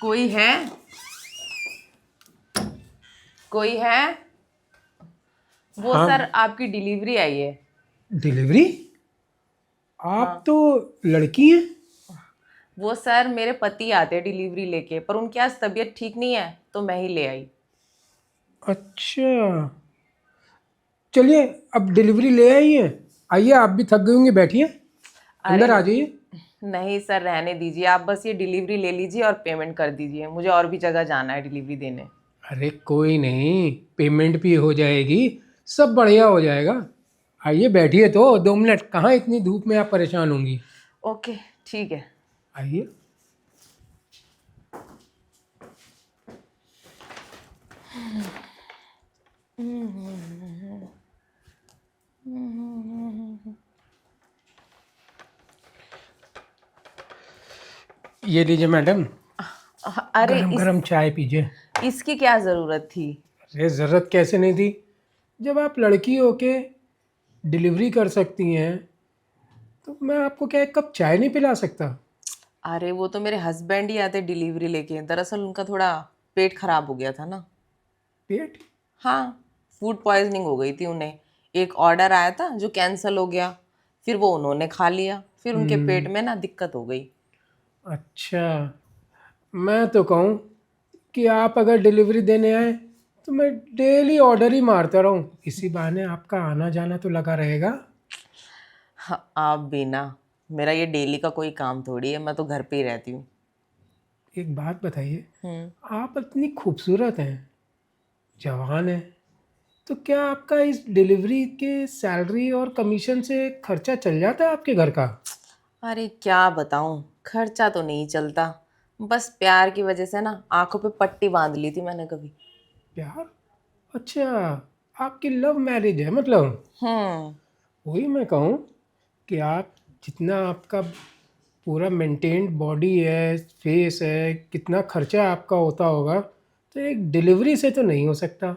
कोई है? कोई है? वो हाँ। सर आपकी डिलीवरी आई है। डिलीवरी? आप हाँ। तो लड़की हैं। वो सर मेरे पति आते हैं डिलीवरी लेके, पर उनकी आज तबीयत ठीक नहीं है तो मैं ही ले आई। अच्छा, चलिए, अब डिलीवरी ले आई हैं। आइए, आप भी थक गए होंगे, बैठिए, अरे अंदर आ जाइए। नहीं सर, रहने दीजिए, आप बस ये डिलीवरी ले लीजिए और पेमेंट कर दीजिए, मुझे और भी जगह जाना है डिलीवरी देने। अरे कोई नहीं, पेमेंट भी हो जाएगी, सब बढ़िया हो जाएगा। आइए बैठिए, तो 2 मिनट कहाँ, इतनी धूप में आप परेशान होंगी। ओके, ठीक है। आइए। ये लीजिए मैडम, अरे गरम गरम चाय पीजिए। इसकी क्या ज़रूरत थी? अरे ज़रूरत कैसे नहीं थी, जब आप लड़की होके डिलीवरी कर सकती हैं तो मैं आपको क्या एक कप चाय नहीं पिला सकता? अरे वो तो मेरे हस्बैंड ही आते डिलीवरी लेके, दरअसल उनका थोड़ा पेट खराब हो गया था ना। पेट? हाँ, फूड पॉइजनिंग हो गई थी उन्हें। एक ऑर्डर आया था जो कैंसिल हो गया, फिर वो उन्होंने खा लिया, फिर उनके पेट में ना दिक्कत हो गई। अच्छा, मैं तो कहूँ कि आप अगर डिलीवरी देने आए तो मैं डेली ऑर्डर ही मारता रहूँ, इसी बहाने आपका आना जाना तो लगा रहेगा। हाँ, आप भी ना, मेरा ये डेली का कोई काम थोड़ी है, मैं तो घर पे ही रहती हूँ। एक बात बताइए, हम्म। आप इतनी खूबसूरत हैं, जवान हैं, तो क्या आपका इस डिलीवरी के सैलरी और कमीशन से खर्चा चल जाता है आपके घर का? अरे क्या बताऊँ, खर्चा तो नहीं चलता, बस प्यार की वजह से ना आंखों पे पट्टी बांध ली थी मैंने कभी। प्यार? अच्छा, आपकी लव मैरिज है मतलब? हम्म। वही मैं कहूँ कि आप जितना आपका पूरा मेंटेन्ड बॉडी है, फेस है, कितना खर्चा आपका होता होगा, तो एक डिलीवरी से तो नहीं हो सकता।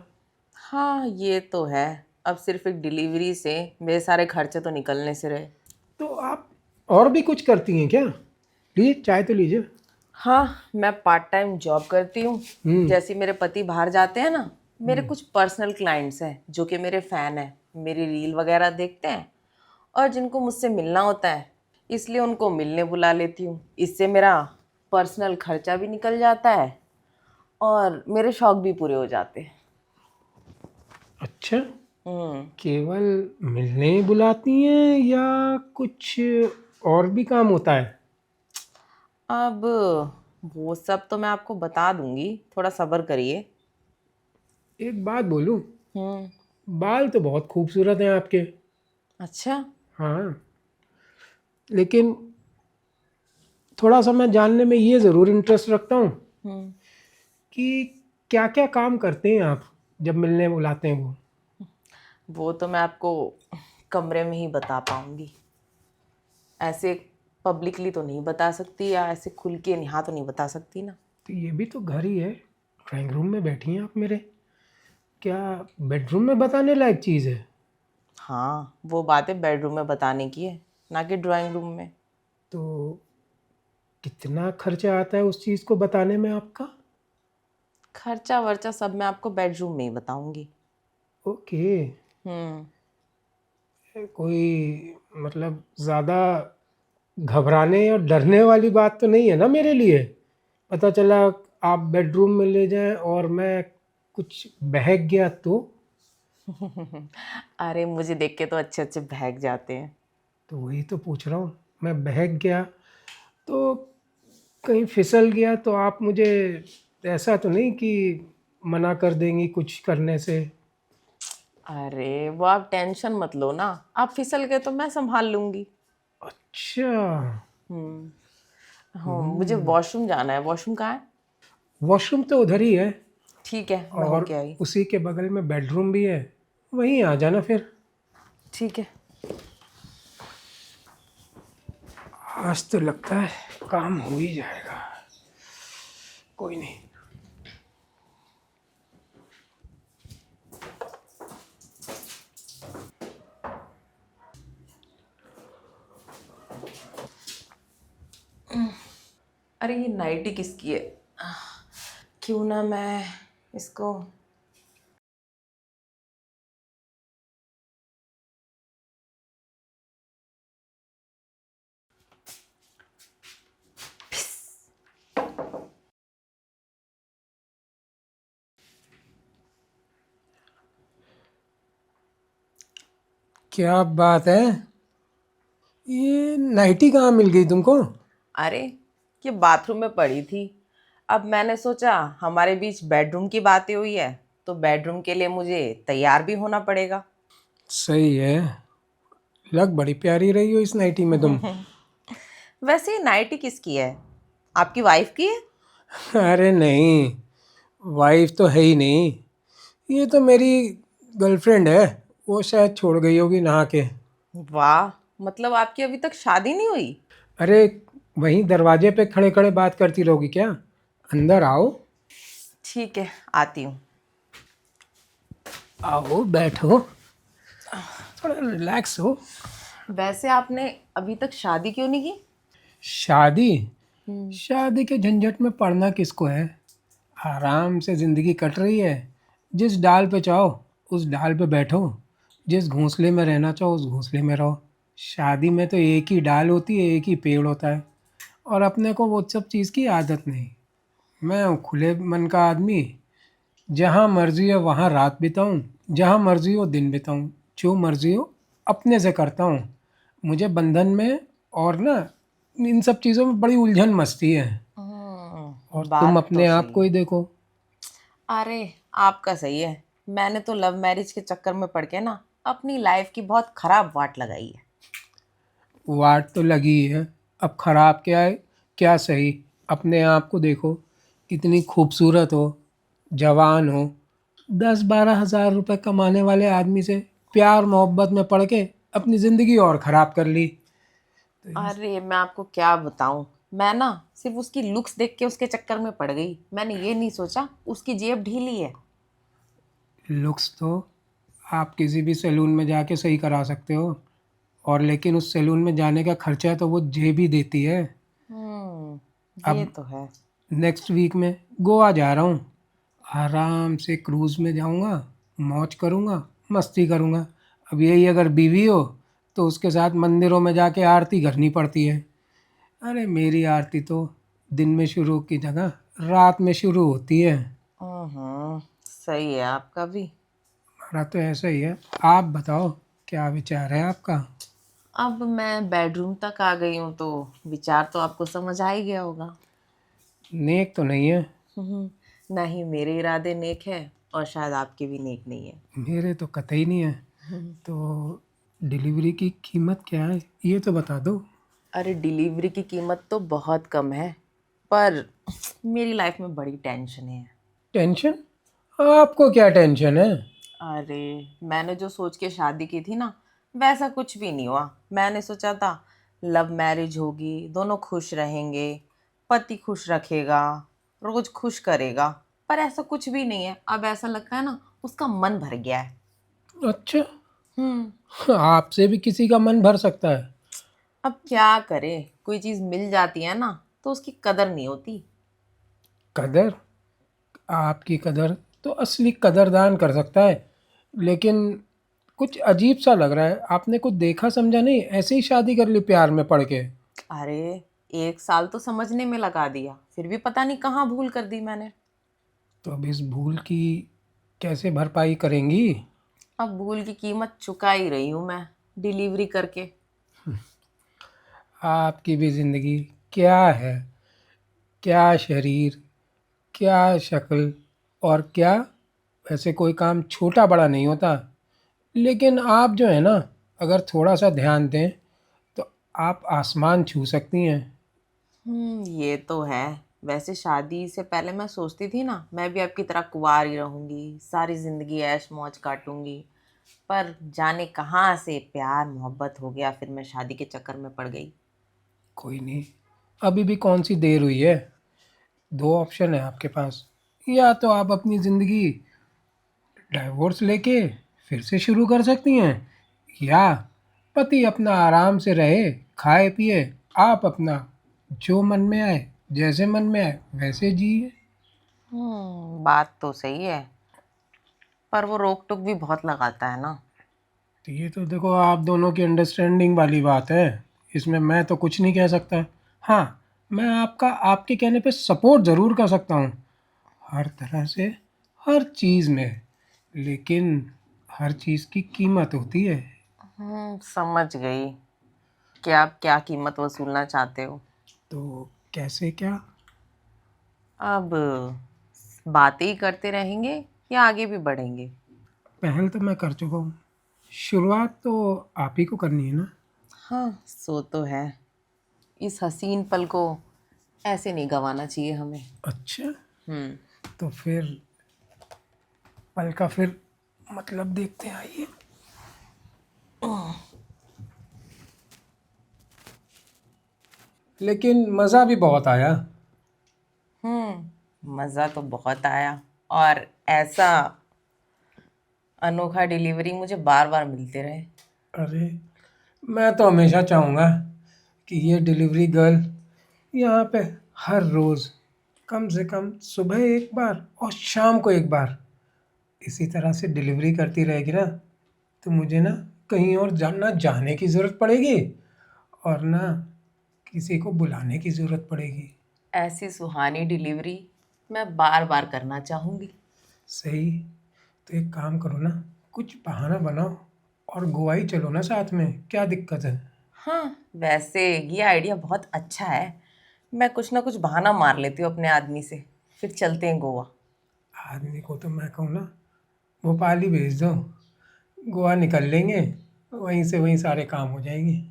हाँ ये तो है, अब सिर्फ एक डिलीवरी से मेरे सारे खर्चे तो निकलने से रहे। तो आप और भी कुछ करती हैं क्या? लीजिए, चाय तो लीजिए। हाँ, मैं पार्ट टाइम जॉब करती हूँ। हम्म। जैसे मेरे पति बाहर जाते हैं ना, मेरे कुछ पर्सनल क्लाइंट्स हैं जो कि मेरे फ़ैन हैं, मेरी रील वगैरह देखते हैं और जिनको मुझसे मिलना होता है, इसलिए उनको मिलने बुला लेती हूँ। इससे मेरा पर्सनल खर्चा भी निकल जाता है और मेरे शौक भी पूरे हो जाते हैं। अच्छा, हम्म। केवल मिलने ही बुलाती हैं या कुछ और भी काम होता है? अब वो सब तो मैं आपको बता दूंगी, थोड़ा सब्र करिए। एक बात बोलूं, हम्म। बाल तो बहुत खूबसूरत हैं आपके। अच्छा। हाँ, लेकिन थोड़ा सा मैं जानने में ये ज़रूर इंटरेस्ट रखता हूँ हम्म। कि क्या क्या काम करते हैं आप जब मिलने बुलाते हैं वो। वो तो मैं आपको कमरे में ही बता पाऊंगी, ऐसे पब्लिकली तो नहीं बता सकती, या ऐसे खुल के यहाँ तो नहीं बता सकती ना। तो ये भी तो घर ही है, ड्राइंग रूम में बैठी हैं आप मेरे, क्या बेडरूम में बताने लायक चीज़ है? हाँ, वो बातें बेडरूम में बताने की है, ना कि ड्राइंग रूम में। तो कितना खर्चा आता है उस चीज़ को बताने में आपका? खर्चा वर्चा सब मैं आपको बेडरूम में ही बताऊंगी। ओके। हम्म। कोई मतलब ज़्यादा घबराने और डरने वाली बात तो नहीं है ना मेरे लिए? पता चला आप बेडरूम में ले जाएं और मैं कुछ बहक गया तो? अरे मुझे देख के तो अच्छे अच्छे बहक जाते हैं। तो वही तो पूछ रहा हूँ, मैं बहक गया तो कहीं फिसल गया तो आप मुझे ऐसा तो नहीं कि मना कर देंगी कुछ करने से? अरे वो आप टेंशन मत लो ना, आप फिसल गए तो मैं संभाल लूंगी। अच्छा। हम्म। हाँ, मुझे वॉशरूम जाना है, वॉशरूम कहाँ है? वॉशरूम तो उधर ही है, ठीक है, मैं और होके आई। उसी के बगल में बेडरूम भी है, वहीं आ जाना फिर। ठीक है। आज तो लगता है काम हो ही जाएगा, कोई नहीं। अरे ये नाइटी किसकी है? क्यों ना मैं इसको क्या बात है, ये नाइटी कहाँ मिल गई तुमको? अरे ये बाथरूम में पड़ी थी। अब मैंने सोचा हमारे बीच बेडरूम की बातें हुई है तो बेडरूम के लिए मुझे तैयार भी होना पड़ेगा। सही है, लग बड़ी प्यारी रही हो इस नाइटी में तुम। वैसे ये नाइटी किसकी है? आपकी वाइफ की है? अरे नहीं, वाइफ तो है ही नहीं, ये तो मेरी गर्लफ्रेंड है। वो शायद छोड़ गई होगी नहा के। वाह, मतलब आपकी अभी तक शादी नहीं हुई? अरे वहीं दरवाजे पे खड़े खड़े बात करती रहोगी क्या? अंदर आओ। ठीक है, आती हूँ। आओ बैठो, थोड़ा रिलैक्स हो। वैसे आपने अभी तक शादी क्यों नहीं की? शादी? शादी के झंझट में पड़ना किसको है? आराम से ज़िंदगी कट रही है। जिस डाल पे चाहो उस डाल पे बैठो, जिस घोंसले में रहना चाहो उस घोंसले में रहो। शादी में तो एक ही डाल होती है, एक ही पेड़ होता है, और अपने को वो सब चीज़ की आदत नहीं। मैं हूँ खुले मन का आदमी, जहाँ मर्जी हो वहाँ रात बिताऊँ, जहाँ मर्जी हो दिन बिताऊँ, जो मर्जी हो अपने से करता हूँ। मुझे बंधन में और ना इन सब चीज़ों में बड़ी उलझन मचती है। और तुम बात तो अपने आप सही को है। ही देखो। अरे आपका सही है। मैंने तो लव मैरिज के चक्कर में पड़ के ना अपनी लाइफ की बहुत खराब वाट लगाई है। वाट तो लगी ही है, अब खराब क्या है क्या सही? अपने आप को देखो, इतनी खूबसूरत हो, जवान हो, 10-12 हज़ार रुपये कमाने वाले आदमी से प्यार मोहब्बत में पड़ के अपनी ज़िंदगी और ख़राब कर ली। अरे मैं आपको क्या बताऊं, मैं ना सिर्फ उसकी लुक्स देख के उसके चक्कर में पड़ गई। मैंने ये नहीं सोचा उसकी जेब ढीली है। लुक्स तो आप किसी भी सैलून में जाके सही करा सकते हो, और लेकिन उस सैलून में जाने का खर्चा तो वो जेब ही देती है। ये अब तो है। नेक्स्ट वीक में गोवा जा रहा हूँ, आराम से क्रूज़ में जाऊँगा, मौज करूँगा, मस्ती करूँगा। अब यही अगर बीवी हो तो उसके साथ मंदिरों में जाके आरती करनी पड़ती है। अरे मेरी आरती तो दिन में शुरू की जगह रात में शुरू होती है। सही है आपका भी। हमारा तो ऐसा ही है। आप बताओ, क्या विचार है आपका? अब मैं बेडरूम तक आ गई हूँ तो विचार तो आपको समझ आ ही गया होगा। नेक तो नहीं है? नहीं, मेरे इरादे नेक है और शायद आपके भी नेक नहीं है। मेरे तो कतई नहीं है। तो डिलीवरी की कीमत क्या है ये तो बता दो। अरे डिलीवरी की कीमत तो बहुत कम है, पर मेरी लाइफ में बड़ी टेंशन है। टेंशन? आपको क्या टेंशन है? अरे मैंने जो सोच के शादी की थी ना, वैसा कुछ भी नहीं हुआ। मैंने सोचा था लव मैरिज होगी, दोनों खुश रहेंगे, पति खुश रखेगा, रोज खुश करेगा। पर ऐसा कुछ भी नहीं है। अब ऐसा लगता है ना उसका मन भर गया है। अच्छा, हम्म। आपसे भी किसी का मन भर सकता है? अब क्या करे, कोई चीज मिल जाती है ना तो उसकी कदर नहीं होती। कदर? आपकी कदर तो असली कदरदान कर सकता है, लेकिन कुछ अजीब सा लग रहा है। आपने कुछ देखा समझा नहीं, ऐसे ही शादी कर ली प्यार में पड़ के? अरे 1 साल तो समझने में लगा दिया, फिर भी पता नहीं कहाँ भूल कर दी मैंने। तो अब इस भूल की कैसे भरपाई करेंगी? अब भूल की कीमत चुका ही रही हूँ मैं, डिलीवरी करके। आपकी भी ज़िंदगी क्या है, क्या शरीर, क्या शक्ल, और क्या, वैसे कोई काम छोटा बड़ा नहीं होता। लेकिन आप जो है ना, अगर थोड़ा सा ध्यान दें तो आप आसमान छू सकती हैं। ये तो है। वैसे शादी से पहले मैं सोचती थी ना मैं भी आपकी तरह कुंवारी रहूंगी, सारी जिंदगी ऐश मौज काटूंगी। पर जाने कहाँ से प्यार मोहब्बत हो गया, फिर मैं शादी के चक्कर में पड़ गई। कोई नहीं, अभी भी कौन सी देर हुई है। दो ऑप्शन है आपके पास, या तो आप अपनी ज़िंदगी डाइवोर्स लेके फिर से शुरू कर सकती हैं, या पति अपना आराम से रहे, खाए पिए, आप अपना जो मन में आए जैसे मन में आए वैसे जिए। बात तो सही है, पर वो रोक टोक भी बहुत लगाता है ना। तो ये तो देखो आप दोनों की अंडरस्टैंडिंग वाली बात है, इसमें मैं तो कुछ नहीं कह सकता। हाँ, मैं आपका आपके कहने पे सपोर्ट ज़रूर कर सकता हूँ हर तरह से, हर चीज़ में, लेकिन हर चीज़ की कीमत होती है। समझ गई कि आप क्या कीमत वसूलना चाहते हो। तो कैसे क्या? अब बातें ही करते रहेंगे या आगे भी बढ़ेंगे? पहल तो मैं कर चुका हूँ, शुरुआत तो आप ही को करनी है ना। हाँ, सो तो है। इस हसीन पल को ऐसे नहीं गंवाना चाहिए हमें। अच्छा, हम्म। तो फिर पल का फिर मतलब देखते हैं, आइए। लेकिन मज़ा भी बहुत आया। मज़ा तो बहुत आया, और ऐसा अनोखा डिलीवरी मुझे बार बार मिलते रहे। अरे, मैं तो हमेशा चाहूँगा कि ये डिलीवरी गर्ल यहाँ पे हर रोज़ कम से कम सुबह एक बार और शाम को एक बार इसी तरह से डिलीवरी करती रहेगी ना, तो मुझे ना कहीं और ना जाने की ज़रूरत पड़ेगी और ना किसी को बुलाने की ज़रूरत पड़ेगी। ऐसी सुहानी डिलीवरी मैं बार बार करना चाहूँगी। सही। तो एक काम करो ना, कुछ बहाना बनाओ और गोवा ही चलो ना साथ में, क्या दिक्कत है? हाँ, वैसे ये आइडिया बहुत अच्छा है। मैं कुछ ना कुछ बहाना मार लेती हूँ अपने आदमी से, फिर चलते हैं गोवा। आदमी को तो मैं कहूँ ना, भोपाल ही भेज दो, गोवा निकल लेंगे, वहीं से वहीं सारे काम हो जाएंगे।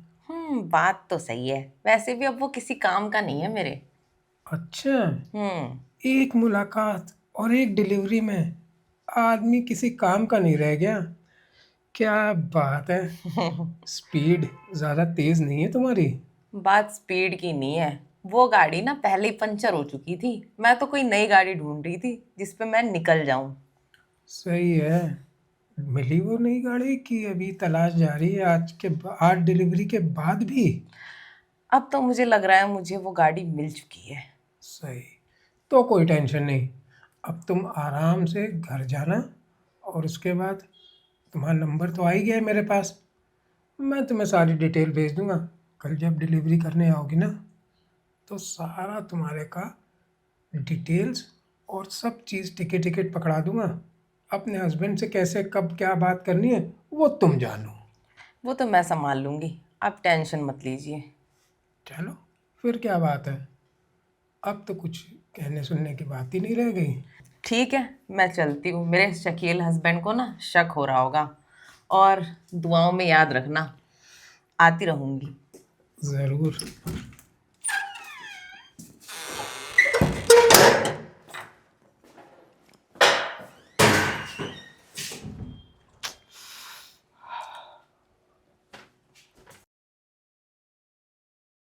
बात तो सही है, वैसे भी अब वो किसी काम का नहीं है मेरे। अच्छा, हम्म। एक मुलाकात और एक डिलीवरी में आदमी किसी काम का नहीं रह गया। क्या बात है, स्पीड ज़्यादा तेज़ नहीं है तुम्हारी। बात स्पीड की नहीं है, वो गाड़ी ना पहले ही पंचर हो चुकी थी। मैं तो कोई नई गाड़ी ढूंढ रही थी जिस पे मैं निकल जाऊं। सही है। मिली वो नई गाड़ी की अभी तलाश जारी है, आज डिलीवरी के बाद भी? अब तो मुझे लग रहा है मुझे वो गाड़ी मिल चुकी है। सही। तो कोई टेंशन नहीं, अब तुम आराम से घर जाना और उसके बाद तुम्हारा नंबर तो आ ही गया है मेरे पास, मैं तुम्हें सारी डिटेल भेज दूंगा। कल जब डिलीवरी करने आओगी ना, तो सारा तुम्हारे का डिटेल्स और सब चीज़ टिकट टिकट पकड़ा दूंगा। अपने हस्बैंड से कैसे कब क्या बात करनी है वो तुम जानो। वो तो मैं संभाल लूंगी, आप टेंशन मत लीजिए। चलो, फिर क्या बात है, अब तो कुछ कहने सुनने की बात ही नहीं रह गई। ठीक है, मैं चलती हूँ। मेरे शकील हस्बैंड को ना शक हो रहा होगा, और दुआओं में याद रखना, आती रहूंगी। ज़रूर।